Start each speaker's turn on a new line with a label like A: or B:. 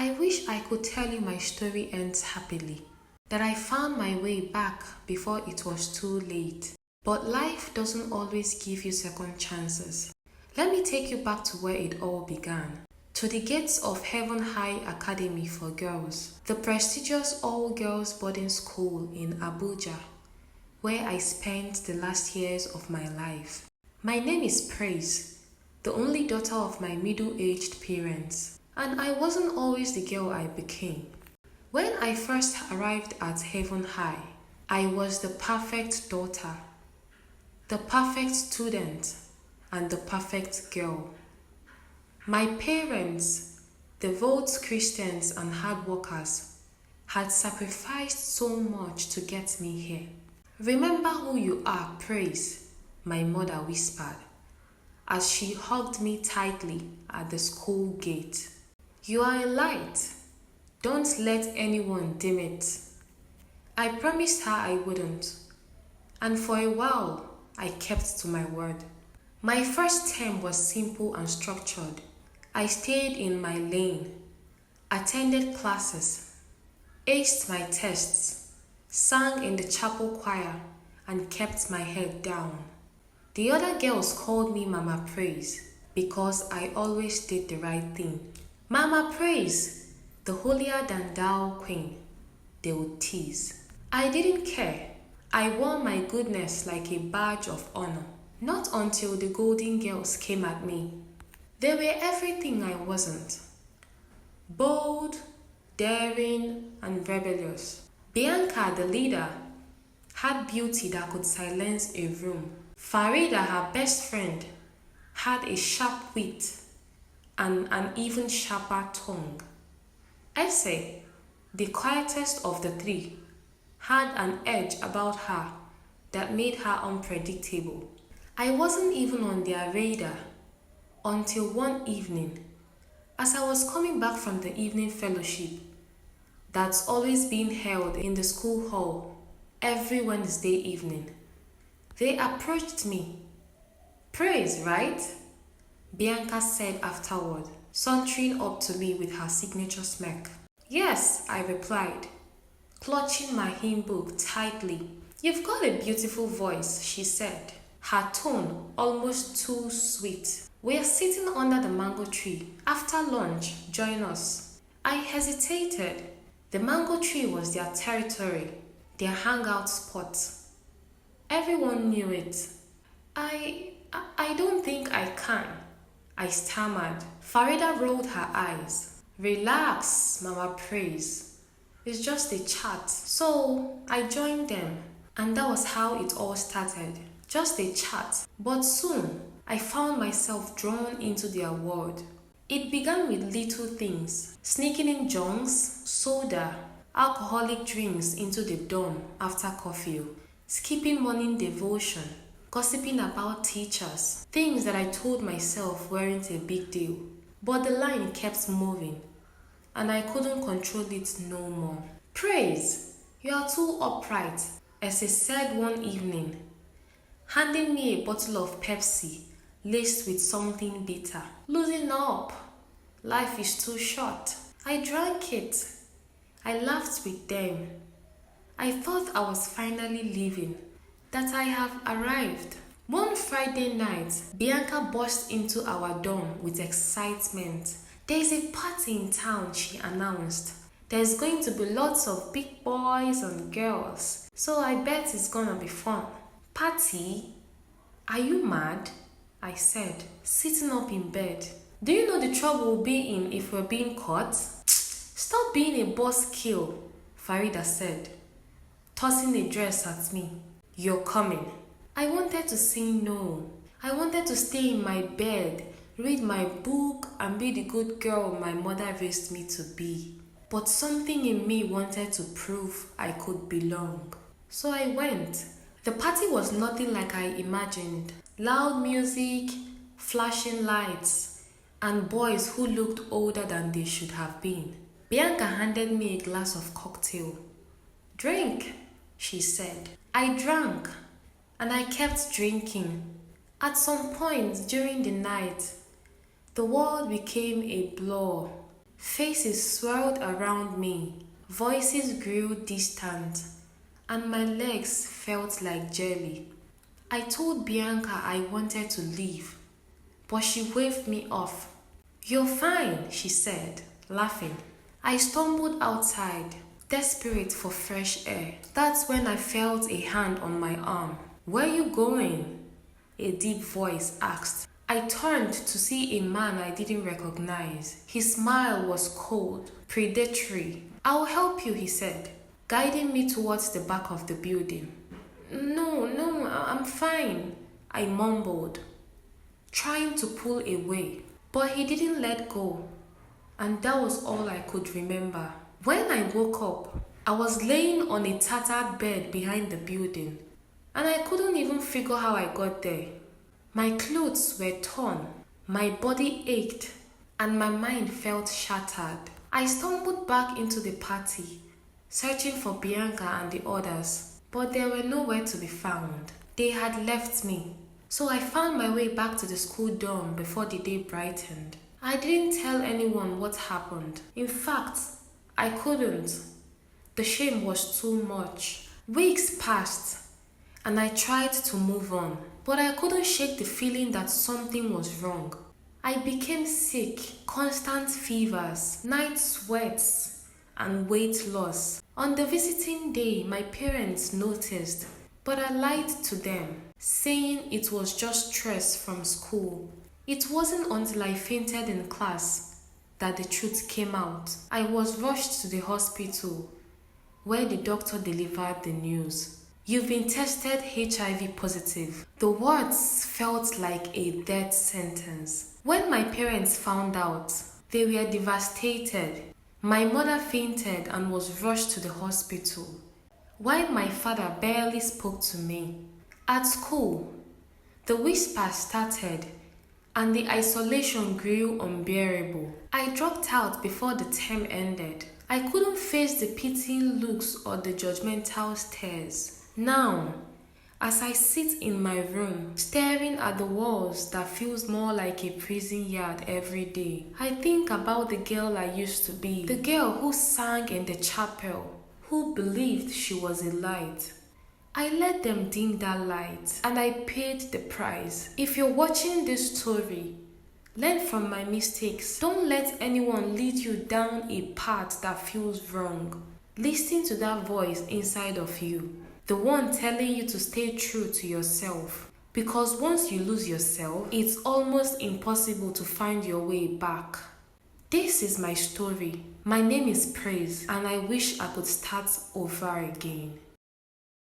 A: I wish I could tell you my story ends happily, that I found my way back before it was too late. But life doesn't always give you second chances. Let me take you back to where it all began. To the gates of Heaven High Academy for Girls, the prestigious all-girls boarding school in Abuja, where I spent the last years of my life. My name is Praise, the only daughter of my middle-aged parents, and I wasn't always the girl I became. When I first arrived at Heaven High, I was the perfect daughter, the perfect student, and the perfect girl. My parents, devout Christians and hard workers, had sacrificed so much to get me here. Remember who you are, Praise, my mother whispered, as she hugged me tightly at the school gate. You are a light. Don't let anyone dim it. I promised her I wouldn't, and for a while, I kept to my word. My first term was simple and structured. I stayed in my lane, attended classes, aced my tests, sang in the chapel choir, and kept my head down. The other girls called me Mama Praise because I always did the right thing. Mama Praise, the holier than thou queen, they would tease. I didn't care. I wore my goodness like a badge of honor. Not until the Golden Girls came at me. They were everything I wasn't. Bold, daring, and rebellious. Bianca, the leader, had beauty that could silence a room. Farida, her best friend, had a sharp wit and an even sharper tongue. Essay, the quietest of the three, had an edge about her that made her unpredictable. I wasn't even on their radar until one evening, as I was coming back from the evening fellowship that's always been held in the school hall every Wednesday evening. They approached me. Praise, right? Bianca said afterward, sauntering up to me with her signature smirk. Yes, I replied, clutching my hymn book tightly. You've got a beautiful voice, she said, her tone almost too sweet. We're sitting under the mango tree. After lunch, join us. I hesitated. The mango tree was their territory, their hangout spot. Everyone knew it. I don't think I can, I stammered. Farida rolled her eyes. Relax, Mama Praise. It's just a chat. So I joined them, and that was how it all started. Just a chat. But soon, I found myself drawn into their world. It began with little things, sneaking in junks, soda, alcoholic drinks into the dorm after curfew, skipping morning devotion, gossiping about teachers, things that I told myself weren't a big deal. But the line kept moving, and I couldn't control it no more. Praise, you are too upright, Essie said one evening, handing me a bottle of Pepsi laced with something bitter. Losing up. Life is too short. I drank it. I laughed with them. I thought I was finally leaving, that I have arrived. One Friday night, Bianca burst into our dorm with excitement. There's a party in town, she announced. There's going to be lots of big boys and girls, so I bet it's gonna be fun. Party? Are you mad? I said, sitting up in bed. Do you know the trouble we'll be in if we're being caught? Stop being a buzzkill, Farida said, tossing a dress at me. You're coming. I wanted to say no. I wanted to stay in my bed, read my book, and be the good girl my mother raised me to be. But something in me wanted to prove I could belong. So I went. The party was nothing like I imagined. Loud music, flashing lights, and boys who looked older than they should have been. Bianca handed me a glass of cocktail. Drink, she said. I drank, and I kept drinking. At some point during the night, the world became a blur. Faces swirled around me, voices grew distant, and my legs felt like jelly. I told Bianca I wanted to leave, but she waved me off. "You're fine," she said, laughing. I stumbled outside, desperate for fresh air. That's when I felt a hand on my arm. "Where are you going?" a deep voice asked. I turned to see a man I didn't recognize. His smile was cold, predatory. "I'll help you," he said, guiding me towards the back of the building. No, I'm fine," I mumbled, trying to pull away. But he didn't let go, and that was all I could remember. When I woke up, I was laying on a tattered bed behind the building, and I couldn't even figure how I got there. My clothes were torn, my body ached, and my mind felt shattered. I stumbled back into the party, searching for Bianca and the others, but they were nowhere to be found. They had left me, so I found my way back to the school dorm before the day brightened. I didn't tell anyone what happened. In fact, I couldn't. The shame was too much. Weeks passed, and I tried to move on, but I couldn't shake the feeling that something was wrong. I became sick, constant fevers, night sweats, and weight loss. On the visiting day, my parents noticed, but I lied to them, saying it was just stress from school. It wasn't until I fainted in class that the truth came out. I was rushed to the hospital, where the doctor delivered the news. "You've been tested HIV positive." The words felt like a death sentence. When my parents found out, they were devastated. My mother fainted and was rushed to the hospital, while my father barely spoke to me. At school, the whispers started and the isolation grew unbearable. I dropped out before the term ended. I couldn't face the pitying looks or the judgmental stares. Now, as I sit in my room, staring at the walls that feels more like a prison yard every day, I think about the girl I used to be, the girl who sang in the chapel, who believed she was a light. I let them dim that light, and I paid the price. If you're watching this story, learn from my mistakes. Don't let anyone lead you down a path that feels wrong. Listen to that voice inside of you, the one telling you to stay true to yourself. Because once you lose yourself, it's almost impossible to find your way back. This is my story. My name is Praise, and I wish I could start over again.